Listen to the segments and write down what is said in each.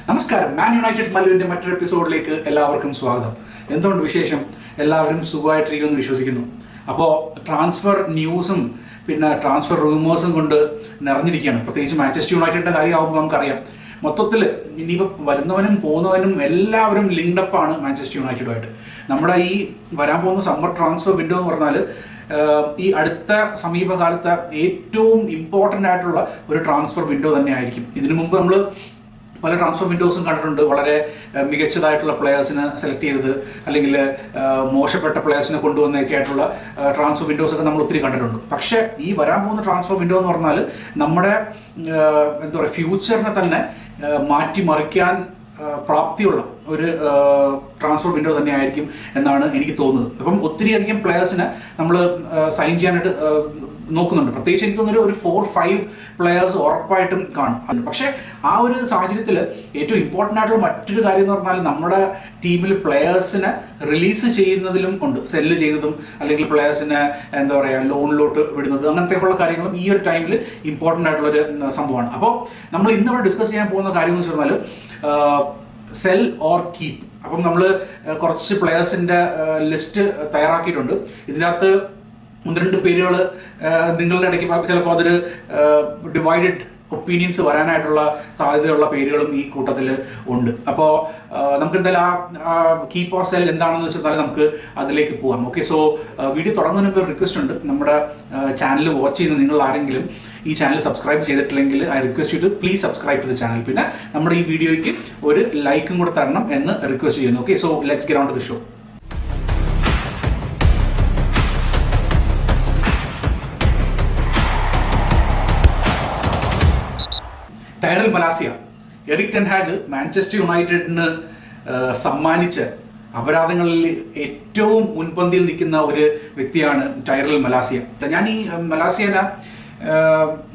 നമസ്കാരം. Man United മല്ലുവിൻ്റെ മറ്റൊരു എപ്പിസോഡിലേക്ക് എല്ലാവർക്കും സ്വാഗതം. എന്തുകൊണ്ട് വിശേഷം? എല്ലാവരും സുഖമായിട്ടിരിക്കുമെന്ന് വിശ്വസിക്കുന്നു. അപ്പോൾ ട്രാൻസ്ഫർ ന്യൂസും പിന്നെ ട്രാൻസ്ഫർ റൂമേഴ്സും കൊണ്ട് നിറഞ്ഞിരിക്കുകയാണ്. പ്രത്യേകിച്ച് മാഞ്ചസ്റ്റർ യുണൈറ്റഡിൻ്റെ കാര്യമാകുമ്പോൾ നമുക്കറിയാം, മൊത്തത്തിൽ ഇനിയിപ്പോൾ വരുന്നവനും പോകുന്നവനും എല്ലാവരും ലിങ്ക്ഡപ്പാണ് മാഞ്ചസ്റ്റർ യുണൈറ്റഡുമായിട്ട്. നമ്മുടെ ഈ വരാൻ പോകുന്ന സമ്മർ ട്രാൻസ്ഫർ വിൻഡോ എന്ന് പറഞ്ഞാൽ ഈ അടുത്ത സമീപകാലത്തെ ഏറ്റവും ഇമ്പോർട്ടൻ്റ് ആയിട്ടുള്ള ഒരു ട്രാൻസ്ഫർ വിൻഡോ തന്നെ ആയിരിക്കും. ഇതിനു മുമ്പ് നമ്മൾ പല ട്രാൻസ്ഫർ വിൻഡോസും കണ്ടിട്ടുണ്ട്. വളരെ മികച്ചതായിട്ടുള്ള പ്ലെയേഴ്സിനെ സെലക്ട് ചെയ്തത് അല്ലെങ്കിൽ മോശപ്പെട്ട പ്ലെയേഴ്സിനെ കൊണ്ടുവന്നൊക്കെ ആയിട്ടുള്ള ട്രാൻസ്ഫർ വിൻഡോസൊക്കെ നമ്മൾ ഒത്തിരി കണ്ടിട്ടുണ്ട്. പക്ഷേ ഈ വരാൻ പോകുന്ന ട്രാൻസ്ഫർ വിൻഡോ എന്ന് പറഞ്ഞാൽ നമ്മുടെ എന്താ പറയുക, ഫ്യൂച്ചറിനെ തന്നെ മാറ്റിമറിക്കാൻ പ്രാപ്തിയുള്ള ഒരു ട്രാൻസ്ഫർ വിൻഡോ തന്നെ ആയിരിക്കും എന്നാണ് എനിക്ക് തോന്നുന്നത്. അപ്പം ഒത്തിരിയധികം പ്ലെയേഴ്സിനെ നമ്മൾ സൈൻ ചെയ്യാനായിട്ട് നോക്കുന്നുണ്ട്. പ്രത്യേകിച്ച് എനിക്ക് തോന്നുന്നൊരു 4-5 പ്ലെയേഴ്സ് ഉറപ്പായിട്ടും കാണും. പക്ഷേ ആ ഒരു സാഹചര്യത്തിൽ ഏറ്റവും ഇമ്പോർട്ടൻ്റ് ആയിട്ടുള്ള മറ്റൊരു കാര്യം എന്ന് പറഞ്ഞാൽ നമ്മുടെ ടീമിൽ പ്ലെയേഴ്സിനെ റിലീസ് ചെയ്യുന്നതിലും ഉണ്ട്. സെല്ല് ചെയ്യുന്നതും അല്ലെങ്കിൽ പ്ലെയേഴ്സിനെ എന്താ പറയുക ലോണിലോട്ട് വിടുന്നത്, അങ്ങനത്തെയുള്ള കാര്യങ്ങളും ഈ ഒരു ടൈമിൽ ഇമ്പോർട്ടൻ്റ് ആയിട്ടുള്ളൊരു സംഭവമാണ്. അപ്പോൾ നമ്മൾ ഇന്നിവിടെ ഡിസ്കസ് ചെയ്യാൻ പോകുന്ന കാര്യം എന്ന് വെച്ച് പറഞ്ഞാൽ സെൽ ഓർ കീപ്പ്. അപ്പം നമ്മൾ കുറച്ച് പ്ലെയേഴ്സിൻ്റെ ലിസ്റ്റ് തയ്യാറാക്കിയിട്ടുണ്ട്. ഇതിനകത്ത് 1-2 പേരുകൾ നിങ്ങളുടെ ഇടയ്ക്ക് ചിലപ്പോൾ അതൊരു ഡിവൈഡഡ് ഒപ്പീനിയൻസ് വരാനായിട്ടുള്ള സാധ്യതയുള്ള പേരുകളും ഈ കൂട്ടത്തിൽ ഉണ്ട്. അപ്പോൾ നമുക്ക് എന്തായാലും ആ കീപ്പ് ഓർ സെൽ എന്താണെന്ന് വെച്ചാൽ നമുക്ക് അതിലേക്ക് പോകാം. ഓക്കെ, സോ വീഡിയോ തുടങ്ങുന്നതിന് മുമ്പ് ഒരു റിക്വസ്റ്റ് ഉണ്ട്. നമ്മുടെ ചാനൽ വാച്ച് ചെയ്യുന്ന നിങ്ങൾ ആരെങ്കിലും ഈ ചാനൽ സബ്സ്ക്രൈബ് ചെയ്തിട്ടില്ലെങ്കിൽ I request you to please subscribe to the channel. പിന്നെ നമ്മുടെ ഈ വീഡിയോയ്ക്ക് ഒരു ലൈക്കും കൂടെ തരണം എന്ന് റിക്വസ്റ്റ് ചെയ്യുന്നു. Okay, so let's get on to the show. Tyrell Malacia, Erik ten Hag Manchester യുണൈറ്റഡിന് സമ്മാനിച്ച അപരാധങ്ങളിൽ ഏറ്റവും മുൻപന്തിയിൽ നിൽക്കുന്ന ഒരു വ്യക്തിയാണ് ടൈറൽ മലാസിയ. ഞാൻ ഈ മലാസിയനെ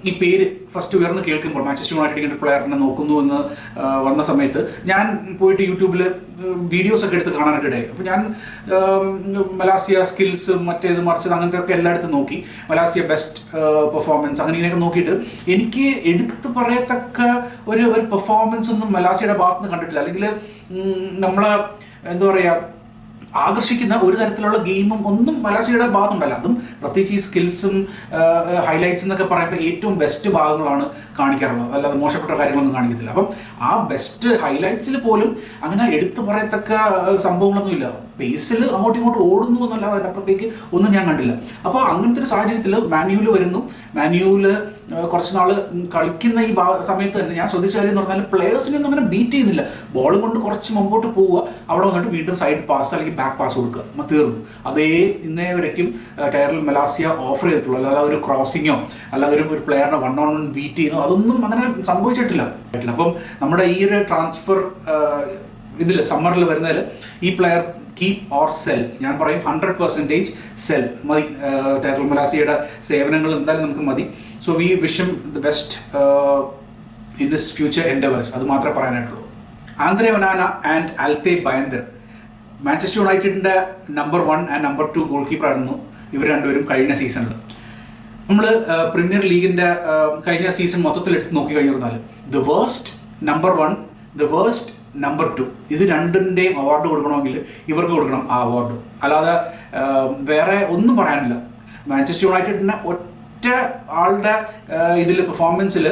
ഈ പേര് ഫസ്റ്റ് ഉയർന്ന് കേൾക്കുമ്പോൾ മാഞ്ചസ്റ്റർ യുണൈറ്റഡ് ഇങ്ങനെ പ്ലെയറിനെ നോക്കുന്നു എന്ന് വന്ന സമയത്ത് ഞാൻ പോയിട്ട് യൂട്യൂബിൽ വീഡിയോസൊക്കെ എടുത്ത് കാണാനായിട്ടിടയായി. അപ്പോൾ ഞാൻ മലാസിയ സ്കിൽസ് മറ്റേത് മറിച്ചത് അങ്ങനത്തെ ഒക്കെ എല്ലായിടത്തും നോക്കി. മലാസിയ ബെസ്റ്റ് പെർഫോമൻസ് അങ്ങനെ ഇങ്ങനെയൊക്കെ നോക്കിയിട്ട് എനിക്ക് എടുത്തു പറയത്തക്ക ഒരു പെർഫോമൻസ് ഒന്നും മലാസിയുടെ ഭാഗത്ത് നിന്ന് കണ്ടിട്ടില്ല. അല്ലെങ്കിൽ നമ്മളെ എന്താ പറയുക, ആകർഷിക്കുന്ന ഒരു തരത്തിലുള്ള ഗെയിമും ഒന്നും മലാസിയുടെ ഭാഗത്തുണ്ടല്ല. അതും പ്രത്യേകിച്ച് ഈ സ്കിൽസും ഹൈലൈറ്റ്സ് എന്നൊക്കെ പറയുമ്പോൾ ഏറ്റവും ബെസ്റ്റ് ഭാഗങ്ങളാണ് കാണിക്കാറുള്ളത്, അല്ലാതെ മോശപ്പെട്ട കാര്യങ്ങളൊന്നും കാണിക്കത്തില്ല. അപ്പം ആ ബെസ്റ്റ് ഹൈലൈറ്റ്സിൽ പോലും അങ്ങനെ എടുത്തു പറയത്തക്ക സംഭവങ്ങളൊന്നും ഇല്ല. പേസിൽ അങ്ങോട്ടും ഇങ്ങോട്ടും ഓടുന്നു എന്നല്ലാതെ അതിനപ്പുറത്തേക്ക് ഒന്നും ഞാൻ കണ്ടില്ല. അപ്പോൾ അങ്ങനത്തെ ഒരു സാഹചര്യത്തിൽ മാന്യൂവിൽ വരുന്നു. മാന്യൂവിൽ കുറച്ച് നാൾ കളിക്കുന്ന ഈ സമയത്ത് തന്നെ ഞാൻ ശ്രദ്ധിച്ച കാര്യം എന്ന് പറഞ്ഞാൽ പ്ലെയേഴ്സിനെ ഒന്നും അങ്ങനെ ബീറ്റ് ചെയ്യുന്നില്ല. ബോൾ കൊണ്ട് കുറച്ച് മുമ്പോട്ട് പോവുക, അവിടെ വന്നിട്ട് വീണ്ടും സൈഡ് പാസ് അല്ലെങ്കിൽ ബാക്ക് പാസ് കൊടുക്കുക, തീർന്നു. അതേ ഇന്നേ വരയ്ക്കും ടൈറൽ മലാസിയ ഓഫർ ചെയ്തിട്ടുള്ളൂ. അല്ലാതെ ഒരു ക്രോസിങ്ങോ അല്ലാതെ ഒരു പ്ലെയറിനെ 1-on-1 ബീറ്റ് ചെയ്യുന്നോ അതൊന്നും അങ്ങനെ സംഭവിച്ചിട്ടില്ല. അപ്പം നമ്മുടെ ഈ ഒരു ട്രാൻസ്ഫർ ഇതിൽ സമ്മറിൽ വരുന്നതിൽ ഈ പ്ലെയർ കീപ്പ് ഓർ സെൽ, ഞാൻ പറയും 100% സെൽ മതി. ടൈറൽ മലാസിയയുടെ സേവനങ്ങൾ എന്തായാലും നമുക്ക് മതി. So we wish him the best in this future endeavours. അത് മാത്രമേ പറയാനായിട്ടുള്ളൂ. Andre Onana and Altay Bayindir Manchester യുണൈറ്റഡിൻ്റെ number 1 and number 2 goalkeeper ആയിരുന്നു ഇവർ രണ്ടുപേരും കഴിഞ്ഞ സീസണിൽ. നമ്മൾ പ്രീമിയർ ലീഗിൻ്റെ കഴിഞ്ഞ സീസൺ മൊത്തത്തിൽ എടുത്ത് നോക്കി കഴിഞ്ഞാൽ the worst number 1, the worst number 2, ഇത് രണ്ടിൻ്റെയും അവാർഡ് കൊടുക്കണമെങ്കിൽ ഇവർക്ക് കൊടുക്കണം ആ അവാർഡ്. അല്ലാതെ വേറെ ഒന്നും പറയാനില്ല. മാഞ്ചസ്റ്റർ യുണൈറ്റഡിനെ ഒറ്റ ആളുടെ ഇതിൽ പെർഫോമൻസിൽ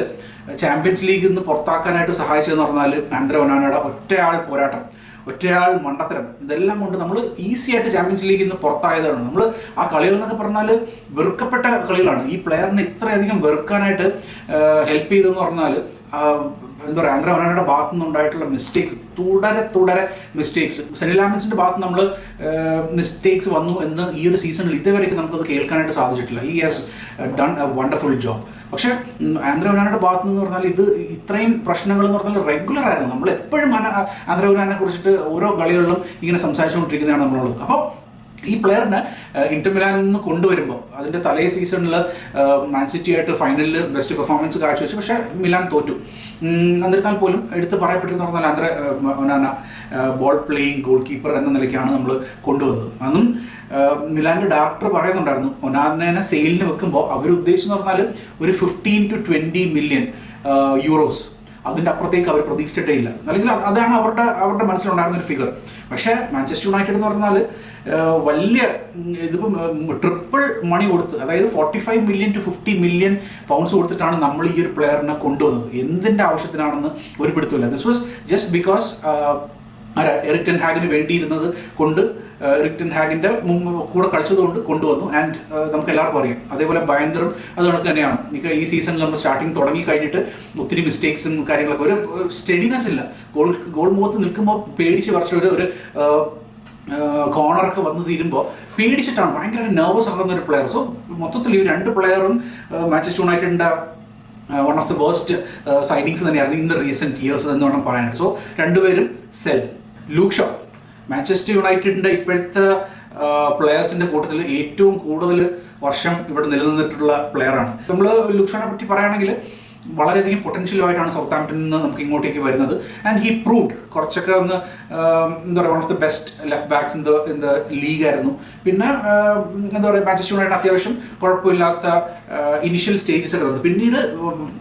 ചാമ്പ്യൻസ് ലീഗിൽ നിന്ന് പുറത്താക്കാനായിട്ട് സഹായിച്ചതെന്ന് പറഞ്ഞാൽ ആന്ദ്രേ ഒനാനയുടെ ഒറ്റയാൾ പോരാട്ടം, ഒറ്റയാൾ മണ്ടത്തരം, ഇതെല്ലാം കൊണ്ട് നമ്മൾ ഈസി ആയിട്ട് ചാമ്പ്യൻസ് ലീഗിൽ നിന്ന് പുറത്തായതാണ്. നമ്മൾ ആ കളികൾ എന്നൊക്കെ പറഞ്ഞാൽ വെറുക്കപ്പെട്ട കളികളാണ്. ഈ പ്ലെയറിനെ ഇത്രയധികം വെറുക്കാനായിട്ട് ഹെൽപ്പ് ചെയ്തതെന്ന് പറഞ്ഞാൽ എന്താ പറയുക, ആന്ദ്രേ ഒനാനയുടെ ഭാഗത്തു നിന്നുണ്ടായിട്ടുള്ള മിസ്റ്റേക്സ്, തുടരെ മിസ്റ്റേക്സ്. സെനി ലാമൻസിൻ്റെ ഭാഗത്ത് നമ്മൾ മിസ്റ്റേക്സ് വന്നു എന്ന് ഈ ഒരു സീസണിൽ ഇതുവരെയ്ക്ക് നമുക്കത് കേൾക്കാനായിട്ട് സാധിച്ചിട്ടില്ല. He has done A wonderful job. പക്ഷേ ആന്ദ്രേ ഒനാനയുടെ ഭാഗത്ത് നിന്ന് പറഞ്ഞാൽ ഇത് ഇത്രയും പ്രശ്നങ്ങൾ എന്ന് പറഞ്ഞാൽ റെഗുലർ ആയിരുന്നു. നമ്മൾ എപ്പോഴും ആന്ദ്രേ ഒനാനെ കുറിച്ചിട്ട് ഓരോ കളികളിലും ഇങ്ങനെ സംസാരിച്ചുകൊണ്ടിരിക്കുന്നതാണ് നമ്മളുള്ളത്. അപ്പോൾ ഈ പ്ലെയറിനെ ഇന്റർ മിലാനിൽ നിന്ന് കൊണ്ടുവരുമ്പോൾ അതിൻ്റെ തലേ സീസണിൽ മാൻ സിറ്റി ആയിട്ട് ഫൈനലിൽ ബെസ്റ്റ് പെർഫോമൻസ് കാഴ്ചവെച്ചു. പക്ഷേ മിലാൻ തോറ്റു. എന്നിരുന്നാൽ പോലും എടുത്ത് പറയപ്പെട്ടെന്ന് പറഞ്ഞാൽ Andre Onana ball playing goalkeeper എന്ന നിലയ്ക്കാണ് നമ്മൾ കൊണ്ടുവന്നത്. അന്നും മിലാൻ്റെ ഡയറക്ടർ പറയുന്നുണ്ടായിരുന്നു, ഒനാനനെ സെയിലിന് വെക്കുമ്പോൾ അവർ ഉദ്ദേശിച്ചെന്ന് പറഞ്ഞാൽ ഒരു 15 to 20 million euros അതിൻ്റെ അപ്പുറത്തേക്ക് അവർ പ്രതീക്ഷിച്ചിട്ടേ ഇല്ല. അല്ലെങ്കിൽ അതാണ് അവരുടെ മനസ്സിലുണ്ടായിരുന്ന ഒരു ഫിഗർ. പക്ഷേ മാഞ്ചസ്റ്റർ യുണൈറ്റഡ് എന്ന് പറഞ്ഞാൽ വലിയ ഇതിപ്പം ട്രിപ്പിൾ മണി കൊടുത്ത്, അതായത് 45 million to 50 million pounds കൊടുത്തിട്ടാണ് നമ്മൾ ഈ ഒരു പ്ലെയറിനെ കൊണ്ടുവന്നത്. എന്തിൻ്റെ ആവശ്യത്തിനാണെന്ന് ഒരു പിടുത്തമില്ല. This was just because Erik ten ഹാഗിന് വേണ്ടിയിരുന്നത് കൊണ്ട്, എറിക് ടെൻ ഹാഗിൻ്റെ കൂടെ കളിച്ചതുകൊണ്ട് കൊണ്ടുവന്നു. ആൻഡ് നമുക്ക് എല്ലാവർക്കും അറിയാം, അതേപോലെ ഭയങ്കരം അത് കണക്ക് തന്നെയാണ്. ഈ സീസണിൽ നമ്മൾ സ്റ്റാർട്ടിങ് തുടങ്ങി കഴിഞ്ഞിട്ട് ഒത്തിരി മിസ്റ്റേക്സും കാര്യങ്ങളൊക്കെ, ഒരു സ്റ്റെഡിനെസ് ഇല്ല. ഗോൾ മുഖത്ത് നിൽക്കുമ്പോൾ പേടിച്ച് കുറച്ച് ഒരു കോർണറൊക്കെ വന്ന് തീരുമ്പോൾ പേടിച്ചിട്ടാണ്, ഭയങ്കര നെർവസ് ആകുന്ന ഒരു പ്ലെയർ. സോ മൊത്തത്തിൽ ഈ രണ്ട് പ്ലെയറും മാഞ്ചസ്റ്റർ യുണൈറ്റഡിൻ്റെ one of the waste signings തന്നെയായിരുന്നു ഇൻ ദ റീസെൻറ്റ് ഇയേഴ്സ് എന്ന് വേണം പറയാനായിട്ട്. സോ രണ്ടുപേരും സെൽ. ലൂക്ക് ഷോ മാഞ്ചസ്റ്റർ യുണൈറ്റഡിൻ്റെ ഇപ്പോഴത്തെ പ്ലെയേഴ്സിൻ്റെ കൂട്ടത്തിൽ ഏറ്റവും കൂടുതൽ വർഷം ഇവിടെ നിലനിന്നിട്ടുള്ള പ്ലെയറാണ്. നമ്മൾ ലൂക്ക് ഷോനെ പറ്റി പറയുകയാണെങ്കിൽ വളരെയധികം പൊട്ടൻഷ്യലുമായിട്ടാണ് സൗത്താംപ്ടണിൽ നിന്ന് നമുക്ക് ഇങ്ങോട്ടേക്ക് വരുന്നത്. ആൻഡ് ഹി പ്രൂവ്ഡ് കുറച്ചൊക്കെ ഒന്ന് എന്താ പറയുക, one of the best left backs in the league ആയിരുന്നു. പിന്നെ എന്താ പറയുക, മാഞ്ചസ്റ്റർ യുണൈറ്റഡ് അത്യാവശ്യം കുഴപ്പമില്ലാത്ത ഇനിഷ്യൽ സ്റ്റേജസ് ഒക്കെ തന്നു. പിന്നീട്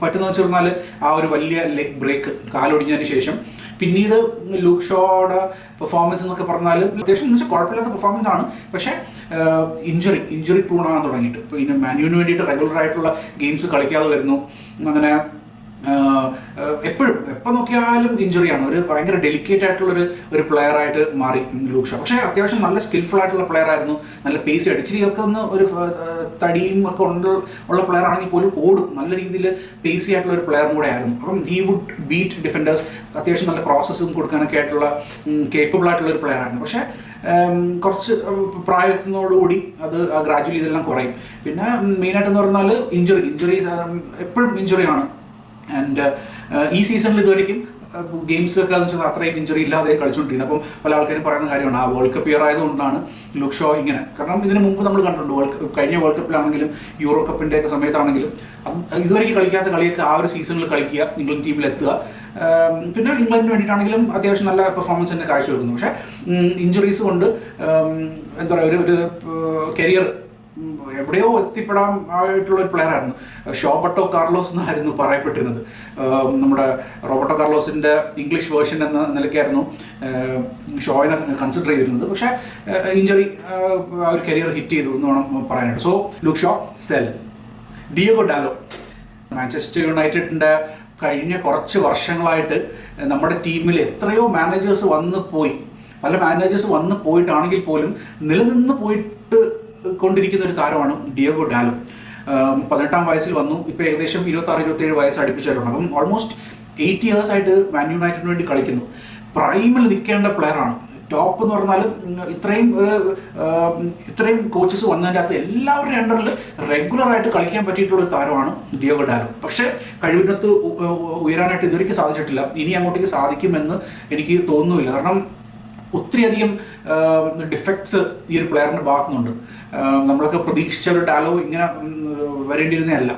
പറ്റുന്ന വെച്ച് പറഞ്ഞാൽ ആ ഒരു വലിയ ലെഗ് ബ്രേക്ക് കാലൊടിഞ്ഞതിന് ശേഷം പിന്നീട് ലൂക്ക് ഷോയുടെ പെർഫോമൻസ് എന്നൊക്കെ പറഞ്ഞാൽ അത്യാവശ്യം എന്ന് വെച്ചാൽ കുഴപ്പമില്ലാത്ത പെർഫോമൻസ് ആണ്. പക്ഷേ ഇഞ്ചുറി പ്രൂൺ ആകാൻ തുടങ്ങിയിട്ട് ഇപ്പോൾ ഇനി മാനുവിന് വേണ്ടിയിട്ട് റെഗുലർ ആയിട്ടുള്ള ഗെയിംസ് കളിക്കാതെ വരുന്നു. അങ്ങനെ എപ്പോഴും എപ്പോൾ നോക്കിയാലും ഇഞ്ചുറിയാണ്. ഒരു ഭയങ്കര ഡെലിക്കേറ്റ് ആയിട്ടുള്ളൊരു പ്ലെയർ ആയിട്ട് മാറി ലൂക്ക് ഷോ. പക്ഷേ അത്യാവശ്യം നല്ല സ്കിൽഫുൾ ആയിട്ടുള്ള പ്ലെയർ ആയിരുന്നു. നല്ല പേസ് അടിച്ചിരിയൊക്കെ ഒന്ന് ഒരു തടിയും ഒക്കെ ഉള്ള പ്ലെയർ ആണെങ്കിൽ പോലും ഓടും, നല്ല രീതിയിൽ പേസി ആയിട്ടുള്ള ഒരു പ്ലെയറും കൂടെ ആയിരുന്നു. അപ്പം ഹി വുഡ് ബീറ്റ് ഡിഫൻഡേഴ്സ്, അത്യാവശ്യം നല്ല ക്രോസസും കൊടുക്കാനൊക്കെ ആയിട്ടുള്ള കേപ്പബിൾ ആയിട്ടുള്ള ഒരു പ്ലെയർ ആയിരുന്നു. പക്ഷേ കുറച്ച് പ്രായത്തിനോടുകൂടി അത് ഗ്രാജുവലി ഇതെല്ലാം കുറയും. പിന്നെ മെയിനായിട്ടെന്ന് പറഞ്ഞാൽ ഇഞ്ചുറി എപ്പോഴും ഇഞ്ചുറിയാണ്. ആൻഡ് ഈ സീസണിൽ ഇതുവരെയും ഗെയിംസ് ഒക്കെ എന്ന് വെച്ചാൽ അത്രയും ഇഞ്ചുറി ഇല്ലാതെ കളിച്ചുകൊണ്ടിരിക്കുന്നത്. അപ്പം പല ആൾക്കാരും പറയുന്ന കാര്യമാണ്, ആ വേൾഡ് കപ്പ് ഇയർ ആയതുകൊണ്ടാണ് ലൂക്ക് ഷോ ഇങ്ങനെ. കാരണം ഇതിന് മുമ്പ് നമ്മൾ കണ്ടിട്ടുണ്ട്, കഴിഞ്ഞ വേൾഡ് കപ്പിലാണെങ്കിലും യൂറോ കപ്പിൻ്റെ ഒക്കെ സമയത്താണെങ്കിലും ഇതുവരെയ്ക്ക് കളിക്കാത്ത കളിയൊക്കെ ആ ഒരു സീസണിൽ കളിക്കുക, ഇംഗ്ലണ്ട് ടീമിലെത്തുക. പിന്നെ ഇംഗ്ലണ്ടിന് വേണ്ടിയിട്ടാണെങ്കിലും അത്യാവശ്യം നല്ല പെർഫോമൻസ് തന്നെ കാഴ്ചവെക്കുന്നു. പക്ഷേ ഇഞ്ചുറീസ് കൊണ്ട് എന്താ പറയുക, ഒരു കരിയർ എവിടെയോ എത്തിപ്പെടാൻ ആയിട്ടുള്ളൊരു പ്ലെയർ ആയിരുന്നു. ഷോബർട്ടോ കാർലോസ് എന്നായിരുന്നു പറയപ്പെട്ടിരുന്നത്. നമ്മുടെ റോബർട്ടോ കാർലോസിൻ്റെ ഇംഗ്ലീഷ് വേർഷൻ എന്ന നിലയ്ക്കായിരുന്നു ഷോയിനെ കൺസിഡർ ചെയ്തിരുന്നത്. പക്ഷേ ഇഞ്ചറി ആ ഒരു കരിയർ ഹിറ്റ് ചെയ്തു എന്ന് വേണം പറയാനായിട്ട്. So Luke Shaw sell. Diogo Dalot Manchester യുണൈറ്റഡിൻ്റെ കഴിഞ്ഞ കുറച്ച് വർഷങ്ങളായിട്ട് നമ്മുടെ ടീമിൽ എത്രയോ മാനേജേഴ്സ് വന്ന് പോയി, പല മാനേജേഴ്സ് വന്ന് പോയിട്ടാണെങ്കിൽ പോലും നിലനിന്ന് പോയിട്ട് കൊണ്ടിരിക്കുന്ന ഒരു താരമാണ് ഡിയോഗോ ഡാലോ. 18-ാം വയസ്സിൽ വന്നു, ഇപ്പോൾ ഏകദേശം 26-27 വയസ്സ് അടുപ്പിച്ചിട്ടുണ്ട്. അപ്പം ഓൾമോസ്റ്റ് 8 years ആയിട്ട് മാൻ യുണൈറ്റഡിന് വേണ്ടി കളിക്കുന്നു. പ്രൈമിൽ നിൽക്കേണ്ട പ്ലെയറാണ്. ടോപ്പ് എന്ന് പറഞ്ഞാൽ ഇത്രയും കോച്ചസ് വന്നതിൻ്റെ അകത്ത് എല്ലാവരുടെയും അണ്ടറിൽ റെഗുലറായിട്ട് കളിക്കാൻ പറ്റിയിട്ടുള്ള ഒരു താരമാണ് ഡിയോഗോ ഡാലോ. പക്ഷേ കഴിവിനകത്ത് ഉയരാനായിട്ട് ഇതുവരെയ്ക്ക് സാധിച്ചിട്ടില്ല. ഇനി അങ്ങോട്ടേക്ക് സാധിക്കുമെന്ന് എനിക്ക് തോന്നുന്നില്ല. കാരണം ഒത്തിരിയധികം ഡിഫക്ട്സ് ഈ ഒരു പ്ലെയറിൻ്റെ ഭാഗത്തുനിന്നുണ്ട്. നമ്മളൊക്കെ പ്രതീക്ഷിച്ച ഒരു ഡാലോ ഇങ്ങനെ വരേണ്ടിയിരുന്നതല്ല.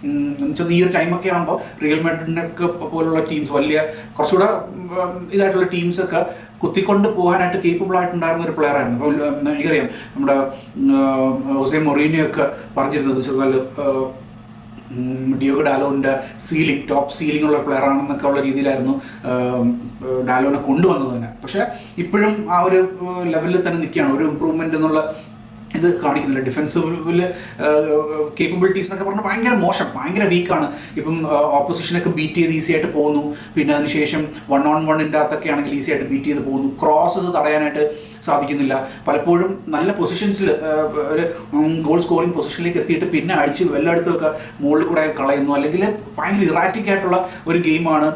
എന്നുവെച്ചാൽ ഈ ഒരു ടൈമൊക്കെ ആകുമ്പോൾ റിയൽ മാഡ്രിഡിനൊക്കെ പോലുള്ള ടീംസ്, വലിയ കുറച്ചുകൂടെ ഇതായിട്ടുള്ള ടീംസൊക്കെ കുത്തിക്കൊണ്ട് പോകാനായിട്ട് കേപ്പബിൾ ആയിട്ടുണ്ടായിരുന്ന ഒരു പ്ലെയർ ആയിരുന്നു. അപ്പോൾ എനിക്കറിയാം, നമ്മുടെ ഹോസെ മൊറീനിയൊക്കെ പറഞ്ഞിരുന്നത് വെച്ചാൽ ഡിയോഗോ ഡാലോൻ്റെ ടോപ്പ് സീലിംഗ് ഉള്ള പ്ലെയർ ആണെന്നൊക്കെ ഉള്ള രീതിയിലായിരുന്നു ഡാലോനെ കൊണ്ടുവന്നത് തന്നെ. പക്ഷേ ഇപ്പോഴും ആ ഒരു ലെവലിൽ തന്നെ നിൽക്കുകയാണ്. ഒരു ഇമ്പ്രൂവ്മെൻ്റ് എന്നുള്ള ഇത് കാണിക്കുന്നില്ല. ഡിഫെൻസീവിൽ കേപ്പബിലിറ്റീസ് എന്നൊക്കെ പറഞ്ഞാൽ ഭയങ്കര മോശം, ഭയങ്കര വീക്കാണ്. ഇപ്പം ഓപ്പോസിഷനൊക്കെ ബീറ്റ് ചെയ്ത് ഈസി ആയിട്ട് പോകുന്നു. പിന്നെ അതിനുശേഷം 1-on-1 അകത്തൊക്കെ ആണെങ്കിൽ ഈസി ആയിട്ട് ബീറ്റ് ചെയ്ത് പോകുന്നു. ക്രോസസ് തടയാനായിട്ട് സാധിക്കുന്നില്ല. പലപ്പോഴും നല്ല പൊസിഷൻസിൽ ഒരു ഗോൾ സ്കോറിംഗ് പൊസിഷനിലേക്ക് എത്തിയിട്ട് പിന്നെ അടിച്ച് വെല്ലടുത്തൊക്കെ മുകളിൽ കൂടെ കളയുന്നു. അല്ലെങ്കിൽ ഭയങ്കര ഇറാറ്റിക് ആയിട്ടുള്ള ഒരു ഗെയിമാണ്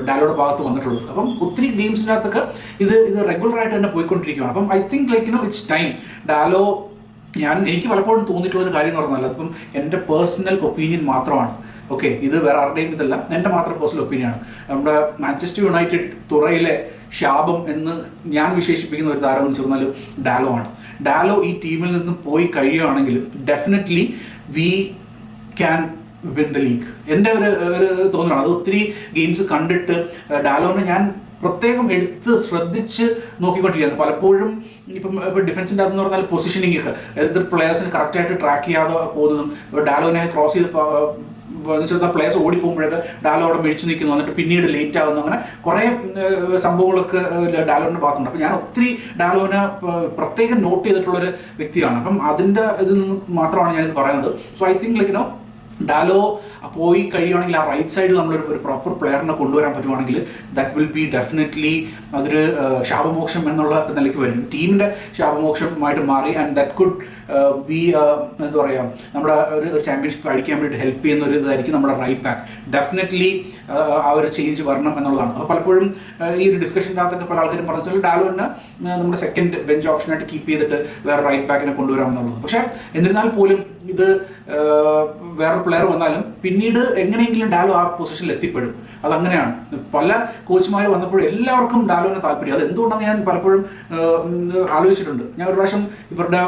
ഡാലോയുടെ ഭാഗത്ത് വന്നിട്ടുള്ളത്. അപ്പം ഒത്തിരി ഗെയിംസിൻ്റെ അകത്തൊക്കെ ഇത് റെഗുലറായിട്ട് തന്നെ പോയിക്കൊണ്ടിരിക്കുകയാണ്. അപ്പം ഐ തിങ്ക് ഇറ്റ്സ് ടൈം ഡാലോ. എനിക്ക് പലപ്പോഴും തോന്നിയിട്ടുള്ളൊരു കാര്യം എന്ന് പറഞ്ഞാൽ അതിപ്പം എൻ്റെ പേഴ്സണൽ ഒപ്പീനിയൻ മാത്രമാണ്. ഓക്കെ, ഇത് വേറെ ആരുടെയും ഇതല്ല, എൻ്റെ മാത്രം പേഴ്സണൽ ഒപ്പീനിയനാണ്. നമ്മുടെ മാഞ്ചസ്റ്റർ യുണൈറ്റഡ് തുറയിലെ ശാപം എന്ന് ഞാൻ വിശേഷിപ്പിക്കുന്ന ഒരു താരം എന്ന് പറഞ്ഞാൽ ഡാലോ ആണ്. ഡാലോ ഈ ടീമിൽ നിന്നും പോയി കഴിയുകയാണെങ്കിൽ definitely we can win the league. എൻ്റെ ഒരു തോന്നലാണ്. അത് ഒത്തിരി ഗെയിംസ് കണ്ടിട്ട് ഡാലോനെ ഞാൻ പ്രത്യേകം എടുത്ത് ശ്രദ്ധിച്ച് നോക്കിക്കൊണ്ടിരിക്കുകയാണ്. പലപ്പോഴും ഇപ്പം ഡിഫൻസിൻ്റെ അതെന്ന് പറഞ്ഞാൽ പൊസിഷനിങ് ഒക്കെ എതിർ പ്ലെയേഴ്സിന് കറക്റ്റായിട്ട് ട്രാക്ക് ചെയ്യാതെ പോകുന്നതും, ഡാലോനെ ക്രോസ് ചെയ്ത് എന്ന് വെച്ചാൽ പ്ലേയേഴ്സ് ഓടിപ്പോകുമ്പോഴൊക്കെ ഡാലോ അവിടെ മിഴിച്ചു നിൽക്കുന്നു, എന്നിട്ട് പിന്നീട് ലേറ്റ് ആകുന്നു, അങ്ങനെ കുറേ സംഭവങ്ങളൊക്കെ ഡാലോൻ്റെ ഭാഗത്തുണ്ട്. അപ്പോൾ ഞാൻ ഒത്തിരി ഡാലോനെ പ്രത്യേകം നോട്ട് ചെയ്തിട്ടുള്ളൊരു വ്യക്തിയാണ്. അപ്പം അതിൻ്റെ ഇതിൽ നിന്ന് മാത്രമാണ് ഞാനിത് പറയുന്നത്. സോ ഐ തിങ്ക് ലൈക്ക് ഡാലോ പോയി കഴിയുവാണെങ്കിൽ ആ റൈറ്റ് സൈഡിൽ നമ്മളൊരു പ്രോപ്പർ പ്ലെയറിനെ കൊണ്ടുവരാൻ പറ്റുവാണെങ്കിൽ ദാറ്റ് വിൽ ബി ഡെഫിനറ്റ്ലി അതൊരു ശാപമോക്ഷം എന്നുള്ള നിലയ്ക്ക് വരും, ടീമിൻ്റെ ശാപമോക്ഷമായിട്ട് മാറി. ആൻഡ് ദാറ്റ് കുഡ് ബി എന്താ പറയുക, നമ്മുടെ ഒരു ചാമ്പ്യൻഷിപ്പ് അടിക്കാൻ വേണ്ടിയിട്ട് ഹെൽപ്പ് ചെയ്യുന്ന ഒരു ഇതായിരിക്കും നമ്മുടെ റൈറ്റ് ബാക്ക്. ഡെഫിനറ്റ്ലി ആ ഒരു ചേഞ്ച് വരണം എന്നുള്ളതാണ്. അപ്പോൾ പലപ്പോഴും ഈ ഒരു ഡിസ്കഷൻ്റെ അകത്തൊക്കെ പല ആൾക്കാരും പറഞ്ഞാൽ ഡാലോനെ നമ്മുടെ സെക്കൻഡ് ബെഞ്ച് ഓപ്ഷനായിട്ട് കീപ്പ് ചെയ്തിട്ട് വേറെ റൈറ്റ് ബാക്കിനെ കൊണ്ടുവരാമെന്നുള്ളത്. പക്ഷേ എന്നിരുന്നാൽ പോലും ഇത് വേറൊരു പ്ലെയർ വന്നാലും പിന്നീട് എങ്ങനെയെങ്കിലും ഡാലോ ആ പൊസിഷനിൽ എത്തിപ്പെടും. അതങ്ങനെയാണ്. പല കോച്ചുമാർ വന്നപ്പോഴും എല്ലാവർക്കും ഡാലോനെ താല്പര്യം. അത് എന്തുകൊണ്ടാണ് ഞാൻ പലപ്പോഴും ആലോചിച്ചിട്ടുണ്ട്. ഞാൻ ഒരു പ്രാവശ്യം ഇവരുടെ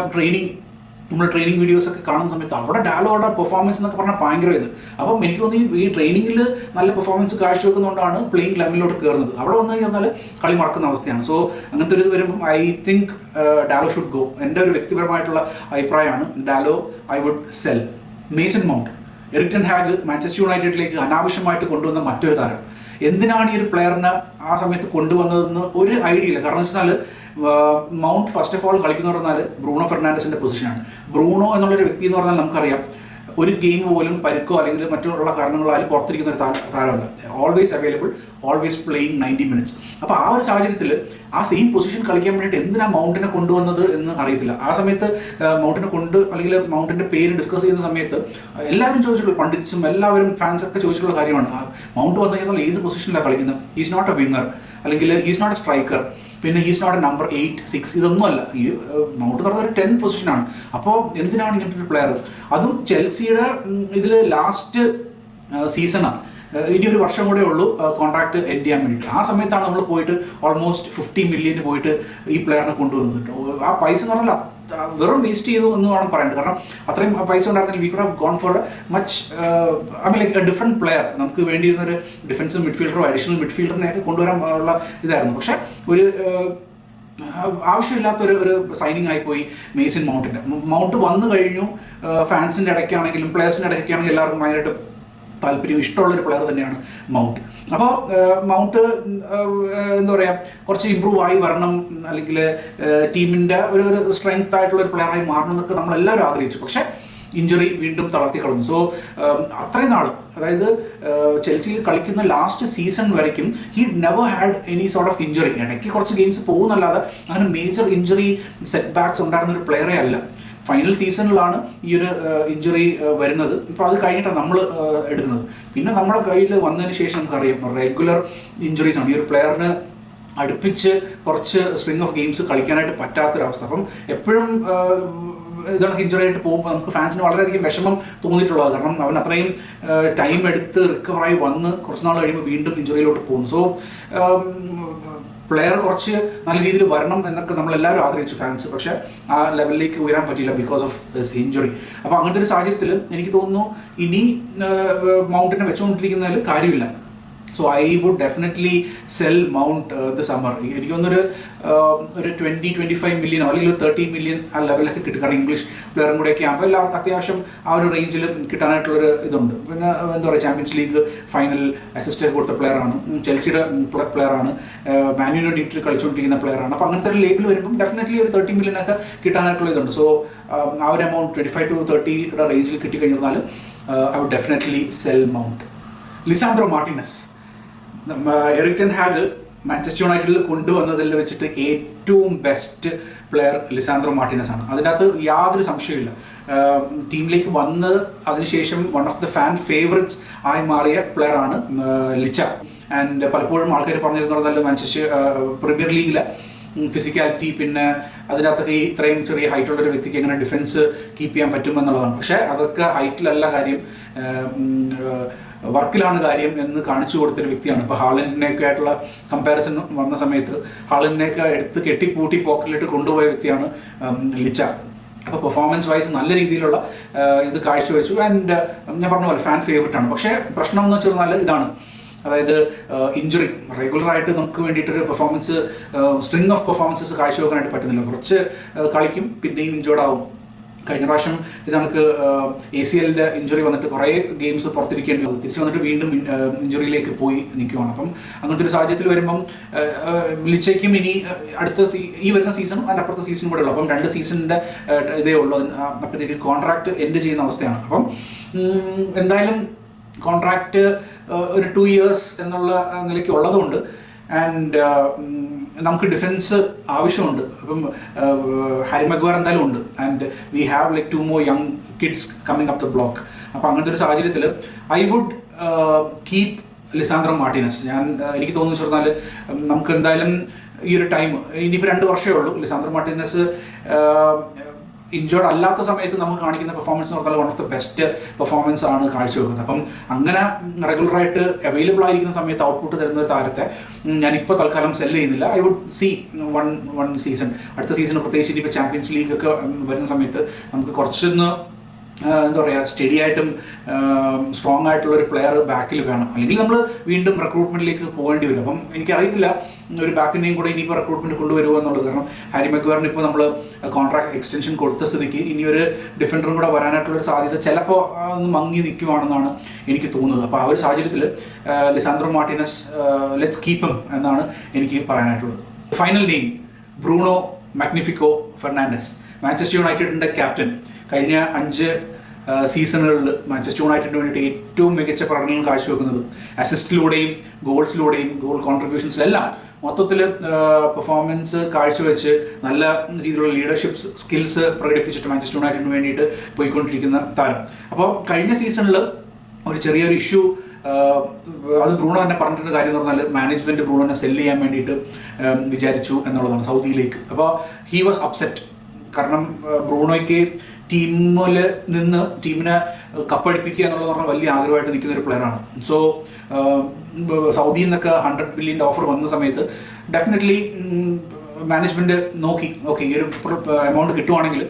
നമ്മൾ ട്രെയിനിങ് വീഡിയോസ് ഒക്കെ കാണുന്ന സമയത്ത് അവിടെ ഡാലോയുടെ പെർഫോമൻസ് എന്നൊക്കെ പറഞ്ഞാൽ ഭയങ്കര ഇത്. അപ്പം എനിക്ക് തോന്നി ഈ ട്രെയിനിങ്ങിൽ നല്ല പെർഫോമൻസ് കാഴ്ചവെക്കുന്നതുകൊണ്ടാണ് പ്ലേയിങ് ലെവലിലോട്ട് കയറുന്നത്. അവിടെ വന്നു കഴിഞ്ഞാൽ കളി മറക്കുന്ന അവസ്ഥയാണ്. സോ അങ്ങനത്തെ ഒരു ഇത് വരുമ്പം I think Dalot should go. എൻ്റെ ഒരു വ്യക്തിപരമായിട്ടുള്ള അഭിപ്രായമാണ്. Dalot I would sell. Mason Mount, Erik ten Hag Manchester യുണൈറ്റഡിലേക്ക് അനാവശ്യമായിട്ട് കൊണ്ടുവന്ന മറ്റൊരു താരം. എന്തിനാണ് ഈ ഒരു പ്ലെയറിനെ ആ സമയത്ത് കൊണ്ടുവന്നതെന്ന് ഒരു ഐഡിയ ഇല്ല. കാരണം എന്ന് വെച്ചാൽ മൗണ്ട് ഫസ്റ്റ് ഓഫ് ഓൾ കളിക്കുന്ന പറഞ്ഞാൽ ബ്രൂണോ ഫെർണാണ്ടസിൻ്റെ പൊസിഷനാണ്. ബ്രൂണോ എന്നുള്ളൊരു വ്യക്തി എന്ന് പറഞ്ഞാൽ നമുക്കറിയാം ഒരു ഗെയിം പോലും പരിക്കോ അല്ലെങ്കിൽ മറ്റുള്ള കാരണങ്ങളാലും പുറത്തിരിക്കുന്ന ഒരു താരമല്ല. Always available, always playing 90 minutes. അപ്പോൾ ആ ഒരു സാഹചര്യത്തിൽ ആ സെയിം പൊസിഷൻ കളിക്കാൻ വേണ്ടിയിട്ട് എന്തിനാണ് മൗണ്ടിനെ കൊണ്ടുവന്നത് എന്ന് അറിയത്തില്ല. ആ സമയത്ത് മൗണ്ടിനെ അല്ലെങ്കിൽ മൗണ്ടിൻ്റെ പേര് ഡിസ്കസ് ചെയ്യുന്ന സമയത്ത് എല്ലാവരും ചോദിച്ചിട്ടുള്ള പണ്ഡിറ്റ്സും എല്ലാവരും ഫാൻസൊക്കെ ചോദിച്ചിട്ടുള്ള കാര്യമാണ് മൗണ്ട് വന്നു കഴിഞ്ഞാൽ ഏത് പൊസിഷനിലാണ് കളിക്കുന്നത്. ഈസ് നോട്ട് എ വിങ്ങർ, അല്ലെങ്കിൽ ഈസ് നോട്ട് എ സ്ട്രൈക്കർ, പിന്നെ ഹീസ് നോട്ട് എ നമ്പർ 8, 6, ഇതൊന്നുമല്ല. ഈ മൗണ്ട് എന്ന് പറഞ്ഞ ഒരു 10 പൊസിഷനാണ്. അപ്പോൾ എന്തിനാണ് ഇങ്ങനത്തെ ഒരു പ്ലെയർ? അതും ചെൽസിയുടെ ഇതിൽ ലാസ്റ്റ് സീസണാണ്. ഇനി ഒരു വർഷം കൂടെ ഉള്ളൂ കോൺട്രാക്ട് എൻഡ് ചെയ്യാൻ വേണ്ടിയിട്ട്. ആ സമയത്താണ് നമ്മൾ പോയിട്ട് ഓൾമോസ്റ്റ് 50 million പോയിട്ട് ഈ പ്ലെയറിനെ കൊണ്ടുവന്നിട്ട് ആ പൈസ എന്ന് പറഞ്ഞാൽ വെറും വേസ്റ്റ് ചെയ്തു എന്ന് വേണം പറയേണ്ടത്. കാരണം അത്രയും പൈസ ഉണ്ടായിരുന്നെങ്കിൽ we could have gone for much like a different player. നമുക്ക് വേണ്ടിയിരുന്നൊരു ഡിഫൻസീവ് മിഡ്ഫീൽഡറോ അഡീഷണൽ മിഡ്ഫീൽഡറിനെയൊക്കെ കൊണ്ടുവരാൻ ഉള്ള ഇതായിരുന്നു. പക്ഷേ ഒരു ആവശ്യമില്ലാത്തൊരു സൈനിങ് ആയിപ്പോയി മേസൺ മൗണ്ടിൻ്റെ. മൗണ്ട് വന്നു കഴിഞ്ഞു, ഫാൻസിൻ്റെ ഇടയ്ക്കാണെങ്കിലും പ്ലേയേഴ്സിൻ്റെ ഇടയ്ക്കാണെങ്കിലും എല്ലാവർക്കും ഭയങ്കരമായിട്ട് താല്പര്യം ഇഷ്ടമുള്ളൊരു പ്ലെയർ തന്നെയാണ് മൗണ്ട്. അപ്പോൾ മൗണ്ട് എന്താ പറയുക, കുറച്ച് ഇമ്പ്രൂവ് ആയി വരണം, അല്ലെങ്കിൽ ടീമിൻ്റെ ഒരു സ്ട്രെങ്ത് ആയിട്ടുള്ള ഒരു പ്ലെയറായി മാറണം എന്നൊക്കെ നമ്മളെല്ലാവരും ആഗ്രഹിച്ചു. പക്ഷേ ഇഞ്ചുറി വീണ്ടും തളർത്തി കളഞ്ഞു. സോ അത്രയും നാൾ, അതായത് ചെൽസിയിൽ കളിക്കുന്ന ലാസ്റ്റ് സീസൺ വരയ്ക്കും he never had any sort of injury. ഇടയ്ക്ക് കുറച്ച് ഗെയിംസ് പോകുന്നല്ലാതെ അങ്ങനെ മേജർ ഇഞ്ചുറി സെറ്റ് ബാക്സ് ഉണ്ടായിരുന്ന ഒരു പ്ലെയറേ അല്ല. ഫൈനൽ സീസണിലാണ് ഈ ഒരു ഇഞ്ചുറി വരുന്നത്. ഇപ്പോൾ അത് കഴിഞ്ഞിട്ടാണ് നമ്മൾ എടുക്കുന്നത്. പിന്നെ നമ്മുടെ കയ്യിൽ വന്നതിന് ശേഷം നമുക്കറിയാം റെഗുലർ ഇഞ്ചുറീസാണ്. ഈ ഒരു പ്ലെയറിന് അടുപ്പിച്ച് കുറച്ച് സ്ട്രിങ് ഓഫ് ഗെയിംസ് കളിക്കാനായിട്ട് പറ്റാത്തൊരവസ്ഥ. അപ്പം എപ്പോഴും ഇതാണ് ഇഞ്ചുറി ആയിട്ട് പോകുമ്പോൾ നമുക്ക് ഫാൻസിന് വളരെയധികം വിഷമം തോന്നിയിട്ടുള്ളത്. കാരണം അവൻ അത്രയും ടൈം എടുത്ത് റിക്കവറായി വന്ന് കുറച്ച് നാൾ കഴിയുമ്പോൾ വീണ്ടും ഇഞ്ചുറിയിലോട്ട് പോകുന്നു. സോ പ്ലെയർ കുറച്ച് നല്ല രീതിയിൽ വരണം എന്നൊക്കെ നമ്മളെല്ലാവരും ആഗ്രഹിച്ചു ഫാൻസ്. പക്ഷേ ആ ലെവലിലേക്ക് ഉയരാൻ പറ്റിയില്ല ബിക്കോസ് ഓഫ് ദിസ് ഇഞ്ചുറി. അപ്പോൾ അങ്ങനത്തെ ഒരു സാഹചര്യത്തിൽ എനിക്ക് തോന്നുന്നു ഇനി മൗണ്ടിനെ വെച്ചുകൊണ്ടിരിക്കുന്നതിൽ കാര്യമില്ല. So I would definitely sell Mount the summer. എനിക്ക് തോന്നുന്നൊരു 20-25 million അല്ലെങ്കിൽ ഒരു 30 million ആ ലെവലൊക്കെ കിട്ടും. കാരണം ഇംഗ്ലീഷ് പ്ലെയറും കൂടെയൊക്കെ ആകുമ്പോൾ എല്ലാവർക്കും അത്യാവശ്യം ആ ഒരു റേഞ്ചിൽ കിട്ടാനായിട്ടുള്ളൊരു ഇതുണ്ട്. പിന്നെ എന്താ പറയുക, ചാമ്പ്യൻസ് ലീഗ് ഫൈനൽ അസിസ്റ്റ് കൊടുത്ത പ്ലെയറാണ്, ചെൽസിയുടെ പ്ലെയറാണ്, മാൻ യുണൈറ്റഡിൽ കളിച്ചുകൊണ്ടിരിക്കുന്ന പ്ലെയറാണ്. അപ്പോൾ അങ്ങനത്തെ ഒരു ലേബിൾ വരുമ്പോൾ ഡെഫിനറ്റ്ലി ഒരു 30 million ഒക്കെ കിട്ടാനായിട്ടുള്ള ഇതുണ്ട്. സോ ആ ഒരു എമൗണ്ട് 25 to 30 റേഞ്ചിൽ കിട്ടിക്കഴിഞ്ഞാൽ I would definitely sell Mount. Lisandro Martinez, Erik ten Hag Manchester യുണൈറ്റഡിൽ കൊണ്ടുവന്നതിൽ വെച്ചിട്ട് ഏറ്റവും ബെസ്റ്റ് പ്ലെയർ ലിസാൻഡ്രോ മാർട്ടിനസ് ആണ്. അതിനകത്ത് യാതൊരു സംശയമില്ല. ടീമിലേക്ക് വന്ന് അതിനുശേഷം one of the fan favourites ആയി മാറിയ പ്ലെയറാണ് ലിച്ച. ആൻഡ് പലപ്പോഴും ആൾക്കാർ പറഞ്ഞിരുന്നു പറഞ്ഞാൽ മാഞ്ചസ്റ്റർ പ്രീമിയർ ലീഗിലെ ഫിസിക്കാലിറ്റി, പിന്നെ അതിനകത്തൊക്കെ ഈ ഇത്രയും ചെറിയ ഹൈറ്റുള്ളൊരു വ്യക്തിക്ക് എങ്ങനെ ഡിഫൻസ് കീപ്പ് ചെയ്യാൻ പറ്റുമെന്നുള്ളതാണ്. പക്ഷേ അതൊക്കെ ഹൈറ്റിലല്ല കാര്യം, വർക്കിലാണ് കാര്യം എന്ന് കാണിച്ചു കൊടുത്തൊരു വ്യക്തിയാണ്. ഇപ്പോൾ ഹാളൻഡിനെയൊക്കെ ആയിട്ടുള്ള കമ്പാരിസൺ വന്ന സമയത്ത് ഹാളൻഡിനെയൊക്കെ എടുത്ത് കെട്ടിപ്പൂട്ടി പോക്കറ്റിലിട്ട് കൊണ്ടുപോയ വ്യക്തിയാണ് ലിച്ച. അപ്പോൾ പെർഫോമൻസ് വൈസ് നല്ല രീതിയിലുള്ള ഇത് കാഴ്ചവെച്ചു. ആൻഡ് ഞാൻ പറഞ്ഞ പോലെ ഫാൻ ഫേവറേറ്റ് ആണ്. പക്ഷേ പ്രശ്നം എന്ന് വെച്ചാൽ ഇതാണ്, അതായത് ഇഞ്ചുറി റെഗുലറായിട്ട് നമുക്ക് വേണ്ടിയിട്ടൊരു പെർഫോമൻസ് സ്ട്രിങ് ഓഫ് പെർഫോമൻസസ് കാഴ്ചവെക്കാനായിട്ട് പറ്റുന്നില്ല. കുറച്ച് കളിക്കും, പിന്നെയും ഇഞ്ചോർഡ് ആവും. കഴിഞ്ഞ പ്രാവശ്യം ഇത് നമുക്ക് ACL ഇഞ്ചുറി വന്നിട്ട് കുറേ ഗെയിംസ് പുറത്തിരിക്കേണ്ടി വന്നു. തിരിച്ച് വന്നിട്ട് വീണ്ടും ഇഞ്ചുറിയിലേക്ക് പോയി നിൽക്കുവാണ്. അപ്പം അങ്ങനത്തെ ഒരു സാഹചര്യത്തിൽ വരുമ്പം ലിച്ചയ്ക്കും ഇനി ഈ വരുന്ന സീസണും അതിൻ്റെ അപ്പുറത്തെ സീസണും കൂടെ ഉള്ളു. അപ്പം 2 സീസണിൻ്റെ ഇതേ ഉള്ളൂ. അപ്പോഴത്തേക്ക് കോൺട്രാക്ട് എൻഡ് ചെയ്യുന്ന അവസ്ഥയാണ്. അപ്പം എന്തായാലും കോൺട്രാക്ട് ഒരു 2 years എന്നുള്ള നിലയ്ക്ക് ഉള്ളതുകൊണ്ട് ആൻഡ് നമുക്ക് ഡിഫൻസ് ആവശ്യമുണ്ട്. അപ്പം ഹാരി മഗ്വയർ എന്തായാലും ഉണ്ട് and we have like 2 more young kids coming up the block. അപ്പോൾ അങ്ങനത്തെ ഒരു സാഹചര്യത്തിൽ I would keep Lisandro Martinez. എനിക്ക് തോന്നുന്നു പറഞ്ഞാൽ നമുക്ക് എന്തായാലും ഈ ഒരു ടൈം ഇനിയിപ്പോൾ 2 വർഷമേ ഉള്ളൂ. ലിസാൻഡ്രോ മാർട്ടിനസ് ഇഞ്ചേർഡ് അല്ലാത്ത സമയത്ത് നമുക്ക് കാണിക്കുന്ന പെർഫോമൻസ് എന്ന് പറഞ്ഞാൽ one of the best performance ആണ് കാഴ്ചവെക്കുന്നത്. അപ്പം അങ്ങനെ റെഗുലറായിട്ട് അവൈലബിൾ ആയിരിക്കുന്ന സമയത്ത് ഔട്ട്പുട്ട് തരുന്ന ഒരു താരത്തെ ഞാനിപ്പോൾ തൽക്കാലം സെല് ചെയ്യുന്നില്ല. I would see one season, അടുത്ത സീസൺ പ്രത്യേകിച്ച് ഇപ്പോൾ ചാമ്പ്യൻസ് ലീഗ് ഒക്കെ വരുന്ന സമയത്ത് നമുക്ക് കുറച്ചൊന്ന് എന്താ പറയുക സ്റ്റഡി ആയിട്ടും സ്ട്രോങ് ആയിട്ടുള്ളൊരു പ്ലെയർ ബാക്കിൽ വേണം. അല്ലെങ്കിൽ നമ്മൾ വീണ്ടും റിക്രൂട്ട്മെൻറ്റിലേക്ക് പോകേണ്ടി വരും. അപ്പം എനിക്കറിയില്ല ഒരു ബാക്കിനെയും കൂടെ ഇനിയിപ്പോൾ റിക്രൂട്ട്മെൻറ്റ് കൊണ്ടുവരുമോ എന്നുള്ളത്. കാരണം ഹാരി മഗ്വയറിന് ഇപ്പോൾ നമ്മൾ കോൺട്രാക്ട് എക്സ്റ്റൻഷൻ കൊടുത്ത സ്ഥിതിക്ക് ഇനിയൊരു ഡിഫൻഡറും കൂടെ വരാനായിട്ടുള്ളൊരു സാധ്യത ചിലപ്പോൾ ഒന്ന് മങ്ങി നിൽക്കുവാണെന്നാണ് എനിക്ക് തോന്നുന്നത്. അപ്പോൾ ആ ഒരു സാഹചര്യത്തിൽ Lisandro Martinez let's keep him എന്നാണ് എനിക്ക് പറയാനായിട്ടുള്ളത്. Final name Bruno Magnifico Fernandes, Manchester യുണൈറ്റഡിൻ്റെ ക്യാപ്റ്റൻ. കഴിഞ്ഞ 5 സീസണുകളിൽ മാഞ്ചസ്റ്റർ യുണൈറ്റഡിന് വേണ്ടിയിട്ട് ഏറ്റവും മികച്ച പ്രകടനങ്ങൾ കാഴ്ചവെക്കുന്നത് അസിസ്റ്റിലൂടെയും ഗോൾസിലൂടെയും ഗോൾ കോൺട്രിബ്യൂഷൻസിലെല്ലാം മൊത്തത്തിൽ പെർഫോമൻസ് കാഴ്ചവെച്ച് നല്ല രീതിയിലുള്ള ലീഡർഷിപ്പ് സ്കിൽസ് പ്രകടിപ്പിച്ചിട്ട് മാഞ്ചസ്റ്റർ യുണൈറ്റഡിന് വേണ്ടിയിട്ട് പോയിക്കൊണ്ടിരിക്കുന്ന താരം. അപ്പോൾ കഴിഞ്ഞ സീസണിൽ ഒരു ചെറിയൊരു ഇഷ്യൂ അത് ബ്രൂണോ തന്നെ പറഞ്ഞിട്ടുള്ള കാര്യം എന്ന് പറഞ്ഞാൽ മാനേജ്മെൻറ്റ് ബ്രൂണോനെ സെല്ല് ചെയ്യാൻ വേണ്ടിയിട്ട് വിചാരിച്ചു എന്നുള്ളതാണ് സൗദിയിലേക്ക്. അപ്പോൾ ഹി വാസ് അപ്സെറ്റ്. കാരണം ബ്രൂണോയ്ക്ക് ടീമിൽ നിന്ന് ടീമിനെ കപ്പടിപ്പിക്കുക എന്നുള്ളത് പറഞ്ഞാൽ വലിയ ആഗ്രഹമായിട്ട് നിൽക്കുന്ന ഒരു പ്ലെയറാണ്. സോ സൗദിയിൽ നിന്നൊക്കെ 100 billion ഓഫർ വന്ന സമയത്ത് ഡെഫിനറ്റ്ലി മാനേജ്മെൻറ്റ് നോക്കി ഓക്കെ ഈ ഒരു എമൗണ്ട് കിട്ടുവാണെങ്കിൽ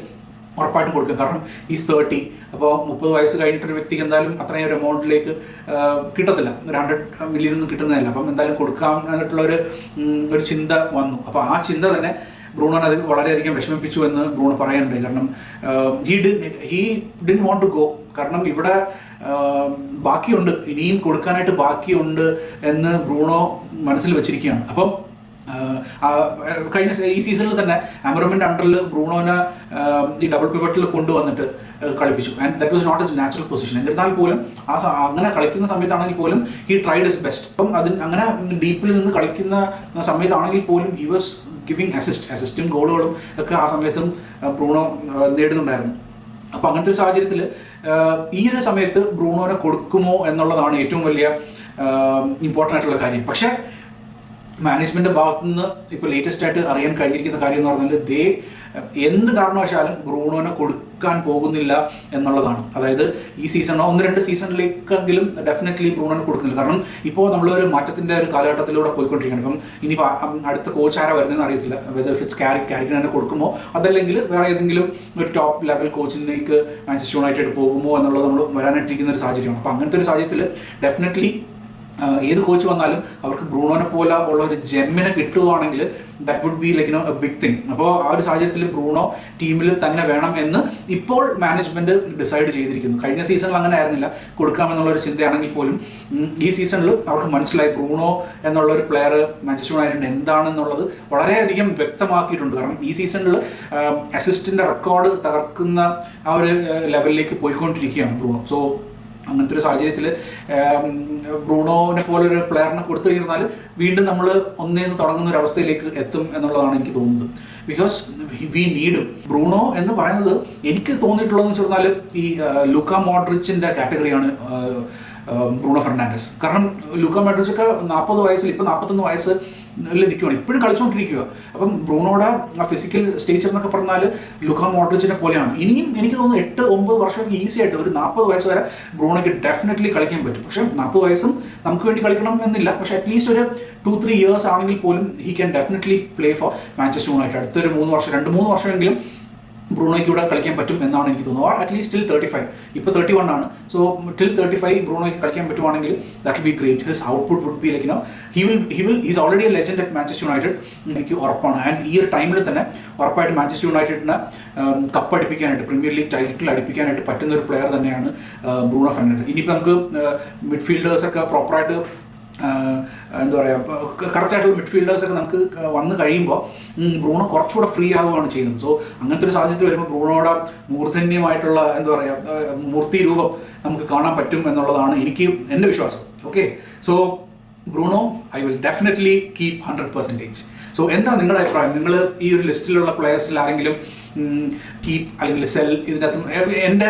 ഉറപ്പായിട്ടും കൊടുക്കും. കാരണം ഈസ് 30, അപ്പോൾ 30 വയസ്സ് കഴിഞ്ഞിട്ടൊരു വ്യക്തിക്ക് എന്തായാലും അത്രയും ഒരു എമൗണ്ടിലേക്ക് കിട്ടത്തില്ല, ഒരു 100 million ഒന്നും കിട്ടുന്നതല്ല. അപ്പം എന്തായാലും കൊടുക്കാനായിട്ടുള്ളൊരു ചിന്ത വന്നു. അപ്പോൾ ആ ചിന്ത തന്നെ ബ്രൂണോനെ അത് വളരെയധികം വിഷമിപ്പിച്ചു എന്ന് ബ്രൂണോ പറയാനുണ്ട്. കാരണം he didn't want to go. കാരണം ഇവിടെ ബാക്കിയുണ്ട്, ഇനിയും കൊടുക്കാനായിട്ട് ബാക്കിയുണ്ട് എന്ന് ബ്രൂണോ മനസ്സിൽ വെച്ചിരിക്കുകയാണ്. അപ്പം കഴിഞ്ഞ ഈ സീസണിൽ തന്നെ അമറോമിൻ്റെ അണ്ടറിൽ ബ്രൂണോനെ ഈ ഡബിൾ പിവറ്റിൽ കൊണ്ടുവന്നിട്ട് കളിപ്പിച്ചു. And that was not his natural position. എന്നിരുന്നാൽ പോലും അങ്ങനെ കളിക്കുന്ന സമയത്താണെങ്കിൽ പോലും ഹി ട്രൈഡ് ഹിസ് ബെസ്റ്റ്. അപ്പം അങ്ങനെ ഡീപ്പിൽ നിന്ന് കളിക്കുന്ന സമയത്താണെങ്കിൽ പോലും ഹി വാസ് ഗിവിങ് അസിസ്റ്റും ഗോളുകളും ഒക്കെ ആ സമയത്തും ബ്രൂണോ നേടുന്നുണ്ടായിരുന്നു. അപ്പോൾ അങ്ങനത്തെ ഒരു സാഹചര്യത്തിൽ ഈ ഒരു സമയത്ത് ബ്രൂണോനെ കൊടുക്കുമോ എന്നുള്ളതാണ് ഏറ്റവും വലിയ ഇമ്പോർട്ടൻ്റ് ആയിട്ടുള്ള കാര്യം. പക്ഷേ മാനേജ്മെൻറ്റിൻ്റെ ഭാഗത്തു നിന്ന് ഇപ്പോൾ ലേറ്റസ്റ്റ് ആയിട്ട് അറിയാൻ കഴിഞ്ഞിരിക്കുന്ന കാര്യം എന്ന് പറഞ്ഞാൽ എന്ത് കാരണവശാലും ബ്രൂണോനെ കൊടുക്കാൻ പോകുന്നില്ല എന്നുള്ളതാണ്. അതായത് ഈ സീസണോ 1-2 സീസണിലേക്കെങ്കിലും ഡെഫിനറ്റ്ലി ബ്രൂണോനെ കൊടുക്കുന്നില്ല. കാരണം ഇപ്പോൾ നമ്മളൊരു മാറ്റത്തിൻ്റെ ഒരു കാലഘട്ടത്തിലൂടെ പോയിക്കൊണ്ടിരിക്കുകയാണ്. ഇപ്പം ഇനിയിപ്പോൾ അടുത്ത കോച്ച് ആരാ വരുന്നതെന്ന് അറിയത്തില്ല. വെദർ ഇറ്റ്സ് ക്യാരിക്കിന് തന്നെ കൊടുക്കുമോ അതല്ലെങ്കിൽ വേറെ ഏതെങ്കിലും ഒരു ടോപ്പ് ലെവൽ കോച്ചിലേക്ക് മാഞ്ചസ്റ്റർ യുണൈറ്റഡ് പോകുമോ എന്നുള്ളത് നമ്മൾ വരാനായിട്ടിരിക്കുന്ന ഒരു സാഹചര്യമാണ്. അപ്പോൾ അങ്ങനത്തെ ഒരു സാഹചര്യത്തിൽ ഡെഫിനറ്റ്ലി ഏത് കോച്ച് വന്നാലും അവർക്ക് ബ്രൂണോനെ പോലെ ഉള്ള ഒരു ജെമ്മിനെ കിട്ടുകയാണെങ്കിൽ that would be like a big thing. അപ്പോൾ ആ ഒരു സാഹചര്യത്തിൽ ബ്രൂണോ ടീമിൽ തന്നെ വേണം എന്ന് ഇപ്പോൾ മാനേജ്മെൻറ്റ് ഡിസൈഡ് ചെയ്തിരിക്കുന്നു. കഴിഞ്ഞ സീസണിൽ അങ്ങനെ ആയിരുന്നില്ല, കൊടുക്കാമെന്നുള്ളൊരു ചിന്തയാണെങ്കിൽ പോലും ഈ സീസണിൽ അവർക്ക് മനസ്സിലായി ബ്രൂണോ എന്നുള്ള ഒരു പ്ലെയർ മാഞ്ചസ്റ്റർ യുണൈറ്റഡ് എന്താണെന്നുള്ളത് വളരെയധികം വ്യക്തമാക്കിയിട്ടുണ്ട്. കാരണം ഈ സീസണിൽ അസിസ്റ്റിൻ്റെ റെക്കോർഡ് തകർക്കുന്ന ആ ഒരു ലെവലിലേക്ക് പോയിക്കൊണ്ടിരിക്കുകയാണ് ബ്രൂണോ. സോ അങ്ങനത്തെ ഒരു സാഹചര്യത്തിൽ ബ്രൂണോനെ പോലൊരു പ്ലെയറിനെ കൊടുത്തു കഴിഞ്ഞാൽ വീണ്ടും നമ്മൾ ഒന്നേന്ന് തുടങ്ങുന്ന ഒരു അവസ്ഥയിലേക്ക് എത്തും എന്നുള്ളതാണ് എനിക്ക് തോന്നുന്നത്. ബിക്കോസ് വി നീഡ് ബ്രൂണോ എന്ന് പറയുന്നത് എനിക്ക് തോന്നിയിട്ടുള്ളതെന്ന് വെച്ച് പറഞ്ഞാൽ ഈ ലൂക്ക മോഡ്രിച്ചിൻ്റെ കാറ്റഗറിയാണ് ബ്രൂണോ ഫെർണാണ്ടസ്. കാരണം ലൂക്ക മോഡ്രിച്ചൊക്കെ 40 വയസ്സിൽ ഇപ്പോൾ 41 വയസ്സ് നിൽക്കുകയാണ്, ഇപ്പോഴും കളിച്ചുകൊണ്ടിരിക്കുക. അപ്പം ബ്രൂണോയുടെ ആ ഫിസിക്കൽ സ്റ്റേച്ചർ എന്നൊക്കെ പറഞ്ഞാൽ ലൂക്ക മോഡ്രിച്ചിനെ പോലെയാണ്. ഇനിയും എനിക്ക് തോന്നുന്നു 8-9 വർഷമൊക്കെ ഈസി ആയിട്ട് ഒരു 40 വയസ്സ് വരെ ബ്രൂണോയ്ക്ക് ഡെഫിനറ്റ്ലി കളിക്കാൻ പറ്റും. പക്ഷേ 40 വയസ്സും നമുക്ക് വേണ്ടി കളിക്കണം എന്നില്ല. പക്ഷേ അറ്റ്ലീസ്റ്റ് ഒരു 2-3 years ആണെങ്കിൽ പോലും he can definitely play for Manchester United. അടുത്തൊരു 2-3 വർഷമെങ്കിലും ബ്രൂണോയ്ക്ക് ഇവിടെ കളിക്കാൻ പറ്റും എന്നാണ് എനിക്ക് തോന്നുന്നത്. Or at least till 35. ഇപ്പോൾ 31 ആണ്. സോ ടിൽ 35 ബ്രൂണോയ്ക്ക് കളിക്കാൻ പറ്റുവാണെങ്കിൽ that will be great. His output would be like he's already a legend at Manchester United. എനിക്ക് ഉറപ്പാണ്. ആൻഡ് ഈ ഒരു ടൈമിൽ തന്നെ ഉറപ്പായിട്ട് മാഞ്ചസ്റ്റർ യുണൈറ്റഡിന് കപ്പ് അടിപ്പിക്കാനായിട്ട്, പ്രീമിയർ ലീഗ് ടൈറ്റിൽ അടിപ്പിക്കാനായിട്ട് പറ്റുന്ന ഒരു പ്ലെയർ തന്നെയാണ് ബ്രൂണോ ഫെർണാണ്ടസ്. ഇനിയിപ്പോൾ നമുക്ക് മിഡ്ഫീൽഡേഴ്സൊക്കെ പ്രോപ്പറായിട്ട് എന്താ പറയുക, കറക്റ്റായിട്ടുള്ള മിഡ്ഫീൽഡേഴ്സൊക്കെ നമുക്ക് വന്നു കഴിയുമ്പോൾ ബ്രൂണോ കുറച്ചുകൂടെ ഫ്രീ ആവുകയാണ് ചെയ്യുന്നത്. സോ അങ്ങനത്തെ ഒരു സാഹചര്യത്തിൽ വരുമ്പോൾ ബ്രൂണോയുടെ മൂർധന്യമായിട്ടുള്ള എന്താ പറയുക മൂർത്തി രൂപം നമുക്ക് കാണാൻ പറ്റും എന്നുള്ളതാണ് എൻ്റെ വിശ്വാസം. Okay, so Bruno I will definitely keep 100%. So എന്താ നിങ്ങളുടെ അഭിപ്രായം? നിങ്ങൾ ഈ ഒരു ലിസ്റ്റിലുള്ള പ്ലെയേഴ്സിൽ ആരെങ്കിലും കീപ്പ് അല്ലെങ്കിൽ സെൽ, ഇതിനകത്ത് എൻ്റെ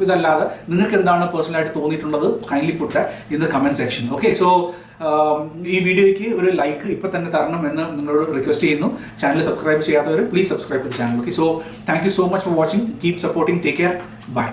ഇതല്ലാതെ നിങ്ങൾക്ക് എന്താണ് പേഴ്സണലായിട്ട് തോന്നിയിട്ടുള്ളത്? Kindly put in the comment section. Okay, so ഈ വീഡിയോയ്ക്ക് ഒരു ലൈക്ക് ഇപ്പം തന്നെ തരണം എന്ന് നിങ്ങളോട് റിക്വസ്റ്റ് ചെയ്യുന്നു. ചാനൽ സബ്സ്ക്രൈബ് ചെയ്യാത്തവർ please subscribe to the channel. Okay, so thank you so much for watching. Keep supporting. Take care. By.